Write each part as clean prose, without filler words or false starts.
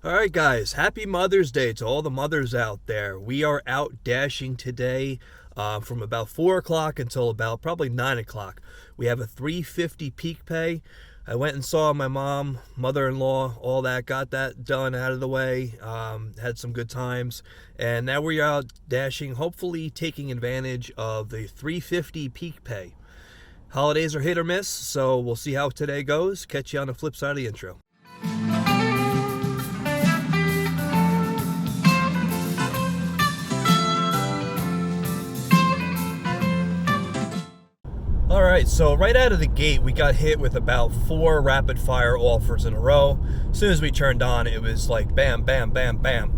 All right, guys, happy Mother's Day to all the mothers out there. We are out dashing today from about 4 o'clock until about probably 9 o'clock. We have a $3.50 peak pay. I went and saw my mom, mother-in-law, all that, got that done out of the way, had some good times, and now we're out dashing, hopefully taking advantage of the $3.50 peak pay. Holidays are hit or miss, so we'll see how today goes. Catch you on the flip side of the intro. All right, so right out of the gate, we got hit with about 4 rapid fire offers in a row. As soon as we turned on, it was like bam, bam, bam, bam.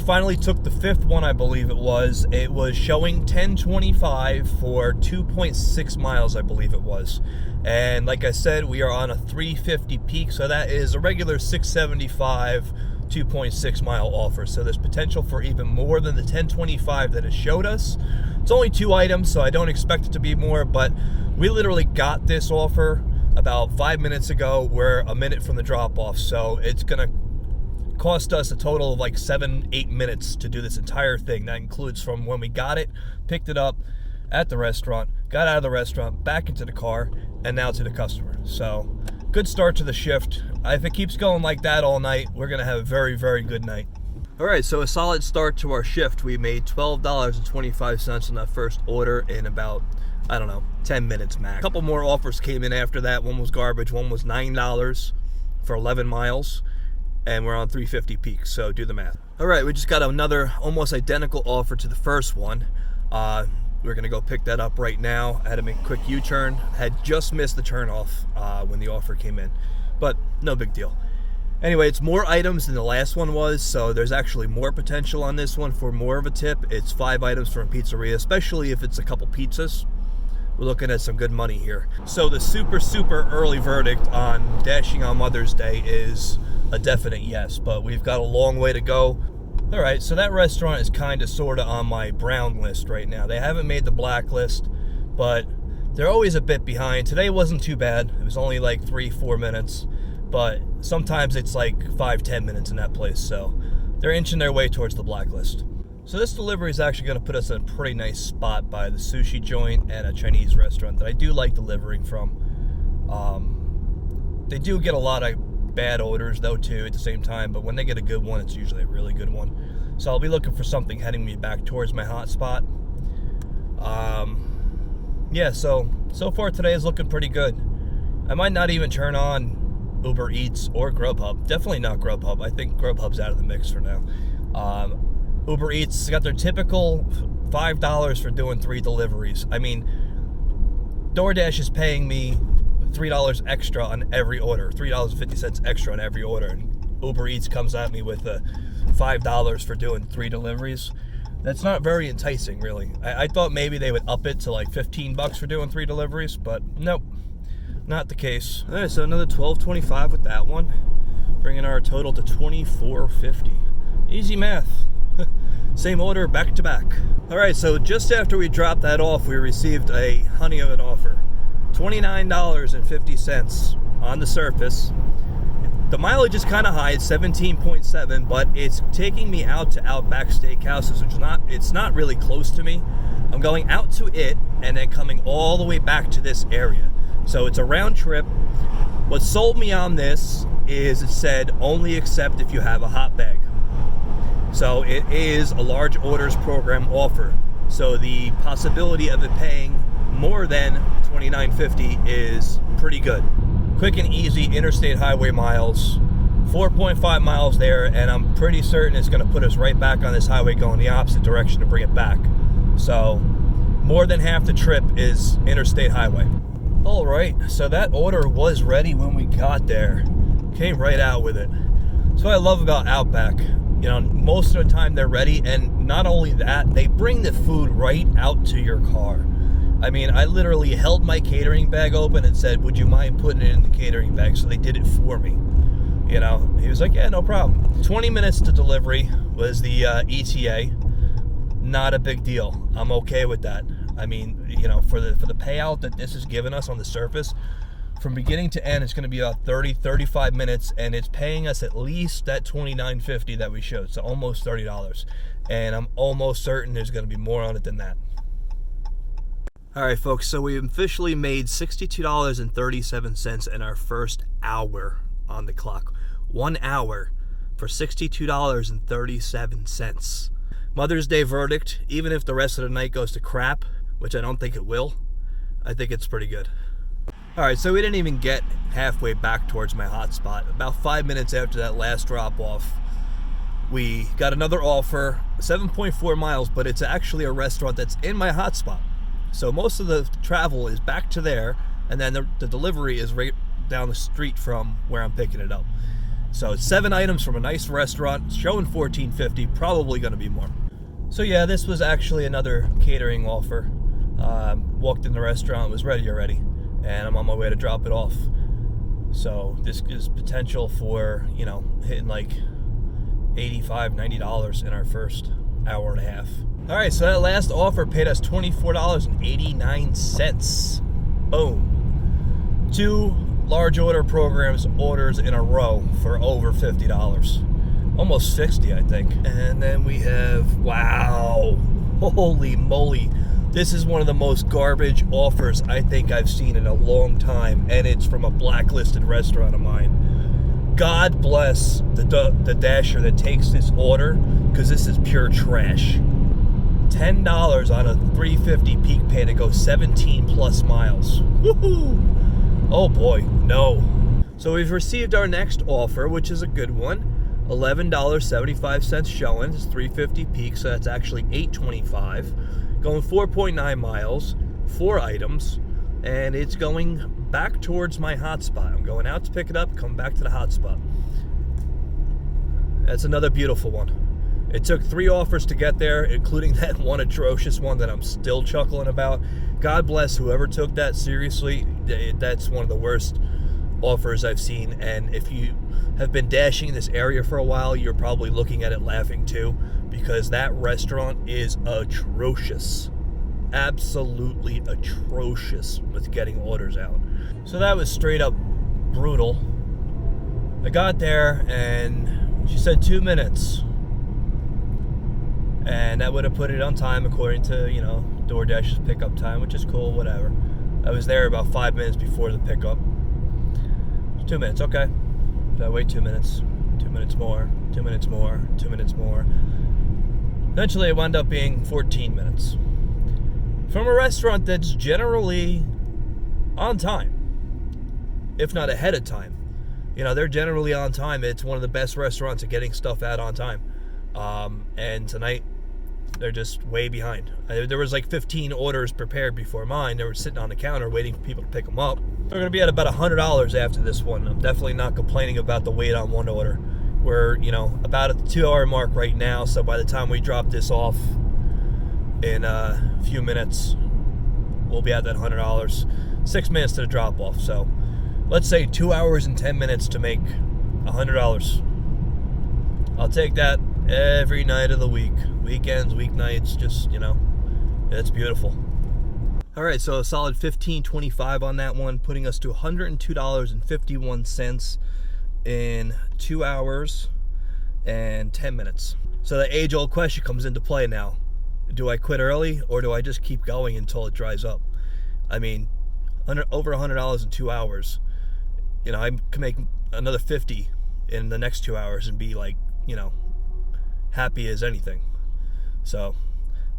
Finally took the 5th one, I believe it was. It was showing 1025 for 2.6 miles, I believe it was. And like I said, we are on a 350 peak, so that is a regular 675 2.6 mile offer. So there's potential for even more than the 1025 that it showed us. It's only 2 items, so I don't expect it to be more, but we literally got this offer about 5 minutes ago. We're a minute from the drop-off, so it's gonna cost us a total of like 7-8 minutes to do this entire thing. That includes from when we got it, picked it up at the restaurant, got out of the restaurant, back into the car, and now to the customer. So good start to the shift. If it keeps going like that all night, we're gonna have a very, very good night. All right, so a solid start to our shift. We made $12.25 on that first order in about, I don't know, 10 minutes max. A couple more offers came in after that. One was garbage. One was $9 for 11 miles, and we're on 350 peak, so do the math. All right, we just got another almost identical offer to the first one. We're gonna go pick that up right now. I had to make a quick U-turn. Had just missed the turnoff when the offer came in, but no big deal. Anyway, it's more items than the last one was, so there's actually more potential on this one for more of a tip. It's 5 items from a pizzeria, especially if it's a couple pizzas. We're looking at some good money here. So the super, super early verdict on dashing on Mother's Day is a definite yes, but we've got a long way to go. All right, so that restaurant is kind of, sort of on my brown list right now. They haven't made the black list, but they're always a bit behind. Today wasn't too bad. It was only like 3-4 minutes. But sometimes it's like 5-10 minutes in that place, so they're inching their way towards the blacklist. So this delivery is actually going to put us in a pretty nice spot by the sushi joint and a Chinese restaurant that I do like delivering from. They do get a lot of bad odors though too at the same time, but when they get a good one, it's usually a really good one. So I'll be looking for something heading me back towards my hot spot. Yeah, so far today is looking pretty good. I might not even turn on Uber Eats or Grubhub. Definitely not Grubhub. I think Grubhub's out of the mix for now. Uber Eats got their typical $5 for doing 3 deliveries. I mean, Doordash is paying me $3 extra on every order, $3.50 extra on every order, and Uber Eats comes at me with $5 for doing 3 deliveries. That's not very enticing, really. I thought maybe they would up it to like $15 for doing 3 deliveries, but nope. Not the case. All right, so another $12.25 with that one, bringing our total to $24.50. Easy math. Same order, back to back. All right, so just after we dropped that off, we received a honey of an offer. $29.50 on the surface. The mileage is kind of high, it's 17.7, but it's taking me out to Outback Steakhouses, which it's not really close to me. I'm going out to it and then coming all the way back to this area. So it's a round trip. What sold me on this is it said only accept if you have a hot bag. So it is a large orders program offer. So the possibility of it paying more than $29.50 is pretty good. Quick and easy interstate highway miles, 4.5 miles there, and I'm pretty certain it's going to put us right back on this highway going the opposite direction to bring it back. So more than half the trip is interstate highway. All right, so that order was ready when we got there. Came right out with it. That's what I love about Outback. You know, most of the time they're ready, and not only that, they bring the food right out to your car. I mean, I literally held my catering bag open and said, would you mind putting it in the catering bag? So they did it for me. You know, he was like, yeah, no problem. 20 minutes to delivery was the ETA. Not a big deal. I'm okay with that. I mean, you know, for the payout that this has given us on the surface, From beginning to end, it's going to be about 35 minutes, and it's paying us at least that $29.50 that we showed, so almost $30. And I'm almost certain there's going to be more on it than that. All right, folks, so we officially made $62.37 in our first hour on the clock. 1 hour for $62.37. Mother's Day verdict, even if the rest of the night goes to crap, which I don't think it will, I think it's pretty good. All right, so we didn't even get halfway back towards my hotspot. About 5 minutes after that last drop-off, we got another offer, 7.4 miles, but it's actually a restaurant that's in my hotspot. So most of the travel is back to there, and then the delivery is right down the street from where I'm picking it up. So it's 7 items from a nice restaurant, showing $14.50, probably going to be more. So yeah, this was actually another catering offer. Walked in the restaurant, was ready already, and I'm on my way to drop it off. So this is potential for, you know, hitting like $85, $90 in our first hour and a half. All right, so that last offer paid us $24.89. Boom. 2 large order orders in a row for over $50. Almost 60, I think. And then we have, wow, holy moly. This is one of the most garbage offers I think I've seen in a long time, and it's from a blacklisted restaurant of mine. God bless the dasher that takes this order, because this is pure trash. $10 on a 350 peak pay to go 17 plus miles. Woohoo! Oh boy, no. So we've received our next offer, which is a good one. $11.75 showing. It's 350 peak, so that's actually $8.25. Going 4.9 miles, 4 items, and it's going back towards my hotspot. I'm going out to pick it up, come back to the hotspot. That's another beautiful one. It took 3 offers to get there, including that one atrocious one that I'm still chuckling about. God bless whoever took that seriously. That's one of the worst offers I've seen, and if you have been dashing in this area for a while, you're probably looking at it laughing too, because that restaurant is atrocious. Absolutely atrocious with getting orders out. So that was straight up brutal. I got there and she said 2 minutes. And that would have put it on time according to, you know, Doordash's pickup time, which is cool, whatever. I was there about 5 minutes before the pickup. 2 minutes, okay. So I wait 2 minutes, 2 minutes more, 2 minutes more, 2 minutes more. Eventually it wound up being 14 minutes. From a restaurant that's generally on time, if not ahead of time. You know, they're generally on time. It's one of the best restaurants at getting stuff out on time. And tonight, they're just way behind. There was like 15 orders prepared before mine. They were sitting on the counter waiting for people to pick them up. They're going to be at about $100 after this one. I'm definitely not complaining about the wait on one order. We're, you know, about at the 2-hour mark right now, so by the time we drop this off in a few minutes, we'll be at that $100. 6 minutes to the drop off, so let's say 2 hours and 10 minutes to make $100. I'll take that every night of the week. Weekends, weeknights, just, you know, it's beautiful. All right, so a solid $15.25 on that one, putting us to $102.51 in 2 hours and 10 minutes. So the age-old question comes into play now. Do I quit early, or do I just keep going until it dries up? I mean, over $100 in 2 hours. You know, I can make another 50 in the next 2 hours and be like, you know, happy as anything. So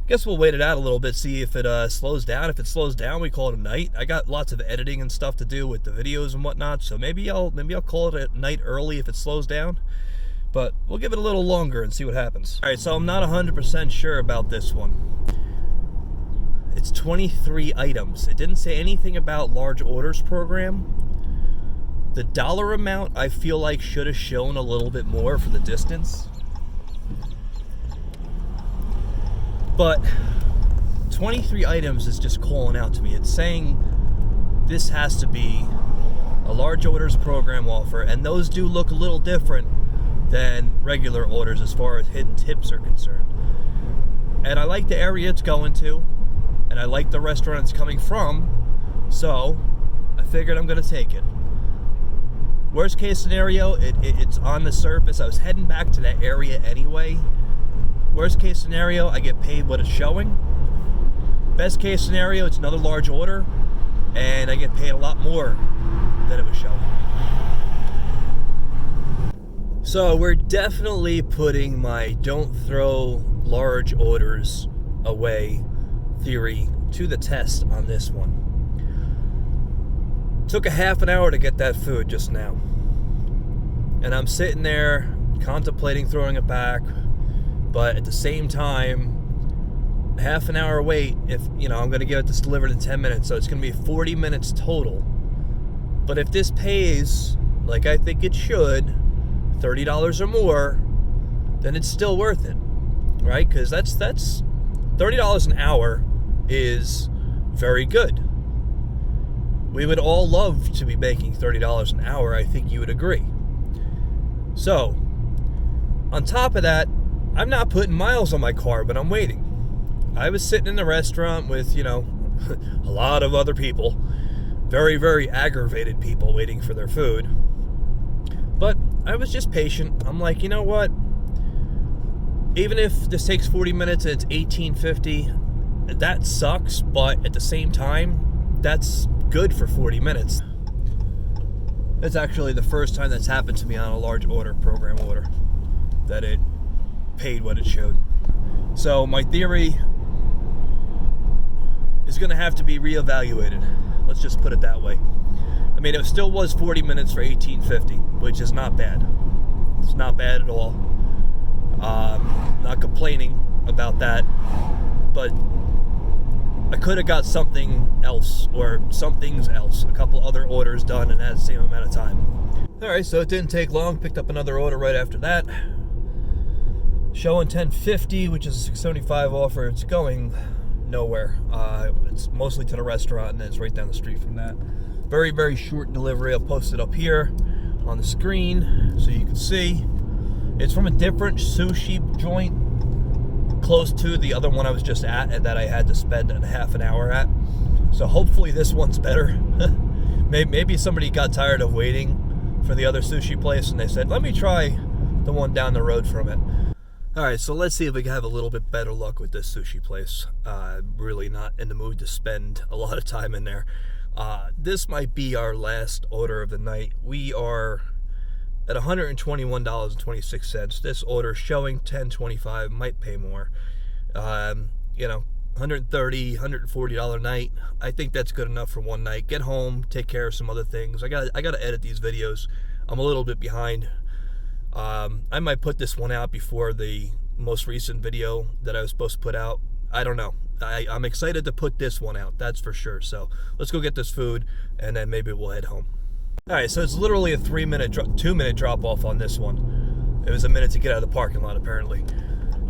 I guess we'll wait it out a little bit, see if it slows down. If it slows down, we call it a night. I got lots of editing and stuff to do with the videos and whatnot, so maybe I'll call it a night early if it slows down. But we'll give it a little longer and see what happens. All right, so I'm not 100% sure about this one. It's 23 items. It didn't say anything about large orders program. The dollar amount I feel like should have shown a little bit more for the distance. But 23 items is just calling out to me. It's saying this has to be a large orders program offer, and those do look a little different than regular orders as far as hidden tips are concerned. And I like the area it's going to, and I like the restaurant it's coming from, so I figured I'm gonna take it. Worst case scenario, it's on the surface. I was heading back to that area anyway. Worst case scenario, I get paid what it's showing. Best case scenario, it's another large order, and I get paid a lot more than it was showing. So we're definitely putting my don't throw large orders away theory to the test on this one. Took a half an hour to get that food just now. And I'm sitting there contemplating throwing it back, but at the same time, half an hour wait, if I'm going to get this delivered in 10 minutes, so it's going to be 40 minutes total. But if this pays like I think it should, $30 or more, then it's still worth it, right? Because that's $30 an hour is very good. We would all love to be making $30 an hour. I think you would agree. So, on top of that, I'm not putting miles on my car, but I'm waiting. I was sitting in the restaurant with, a lot of other people, very, very aggravated people waiting for their food. But I was just patient. I'm like, you know what? Even if this takes 40 minutes and it's $18.50, that sucks, but at the same time, that's good for 40 minutes. That's actually the first time that's happened to me on a large program order, that it paid what it showed. So my theory is going to have to be reevaluated. Let's just put it that way. I mean, it still was 40 minutes for $18.50, which is not bad. It's not bad at all. Not complaining about that, but I could have got something else, or some things else, a couple other orders done in that same amount of time. Alright, so it didn't take long. Picked up another order right after that. Showing $10.50, which is a $6.75 offer. It's going nowhere. It's mostly to the restaurant, and then it's right down the street from that. Very, very short delivery. I'll post it up here on the screen so you can see. It's from a different sushi joint close to the other one I was just at, and that I had to spend a half an hour at. So hopefully this one's better. Maybe somebody got tired of waiting for the other sushi place, and they said, let me try the one down the road from it. Alright, so let's see if we can have a little bit better luck with this sushi place. Really not in the mood to spend a lot of time in there. This might be our last order of the night. We are at $121.26. This order showing $10.25, might pay more. $130, $140 night. I think that's good enough for one night. Get home, take care of some other things. I got to edit these videos. I'm a little bit behind. I might put this one out before the most recent video that I was supposed to put out. I don't know. I'm excited to put this one out, that's for sure. So let's go get this food, and then maybe we'll head home. Alright, so it's literally a 2-minute drop off on this one. It was a minute to get out of the parking lot, apparently.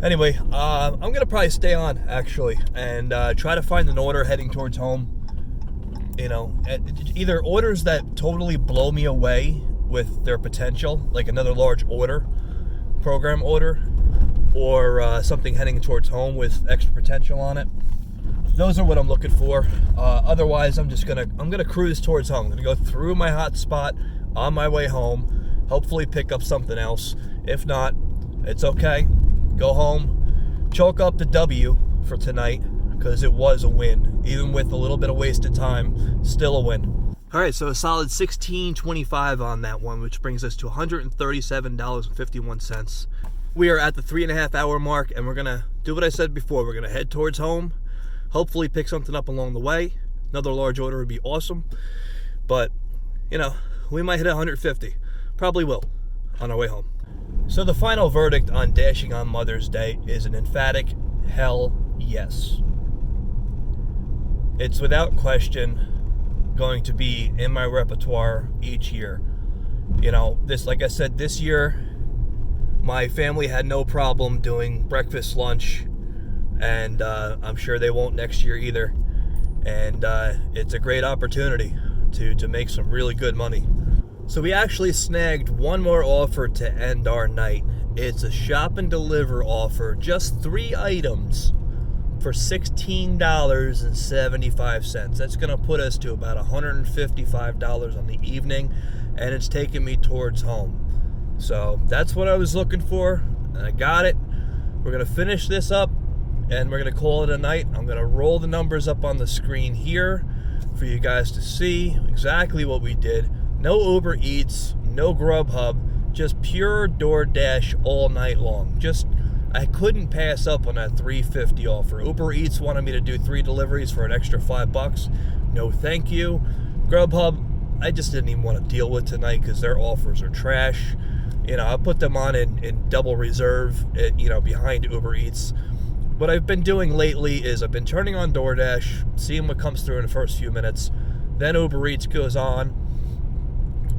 Anyway, I'm going to probably stay on, actually, and try to find an order heading towards home. Either orders that totally blow me away with their potential, like another large program order, or something heading towards home with extra potential on it. Those are what I'm looking for. Otherwise, I'm gonna cruise towards home. I'm gonna go through my hot spot on my way home. Hopefully, pick up something else. If not, it's okay. Go home, chalk up the W for tonight, because it was a win, even with a little bit of wasted time. Still a win. All right, so a solid $16.25 on that one, which brings us to $137.51. We are at the 3.5 hour mark, and we're gonna do what I said before. We're gonna head towards home. Hopefully pick something up along the way. Another large order would be awesome. But, we might hit 150. Probably will on our way home. So the final verdict on Dashing on Mother's Day is an emphatic hell yes. It's without question going to be in my repertoire each year. Like I said, this year, my family had no problem doing breakfast, lunch, and I'm sure they won't next year either. And it's a great opportunity to make some really good money. So we actually snagged one more offer to end our night. It's a shop and deliver offer, just 3 items for $16.75. That's going to put us to about $155 on the evening, and it's taking me towards home. So that's what I was looking for, and I got it. We're going to finish this up, and we're going to call it a night. I'm going to roll the numbers up on the screen here for you guys to see exactly what we did. No Uber Eats, no Grubhub, just pure Doordash all night long. I couldn't pass up on that $3.50 offer. Uber Eats wanted me to do 3 deliveries for an extra $5. No thank you. Grubhub, I just didn't even want to deal with tonight because their offers are trash. I put them on in double reserve, behind Uber Eats. What I've been doing lately is I've been turning on Doordash, seeing what comes through in the first few minutes. Then Uber Eats goes on.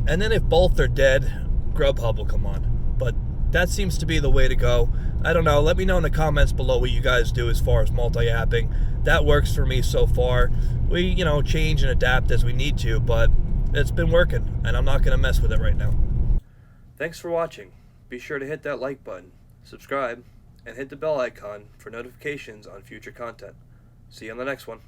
And then if both are dead, Grubhub will come on. But that seems to be the way to go. I don't know. Let me know in the comments below what you guys do as far as multi-apping. That works for me so far. We, change and adapt as we need to, but it's been working, and I'm not going to mess with it right now. Thanks for watching. Be sure to hit that like button, subscribe, and hit the bell icon for notifications on future content. See you on the next one.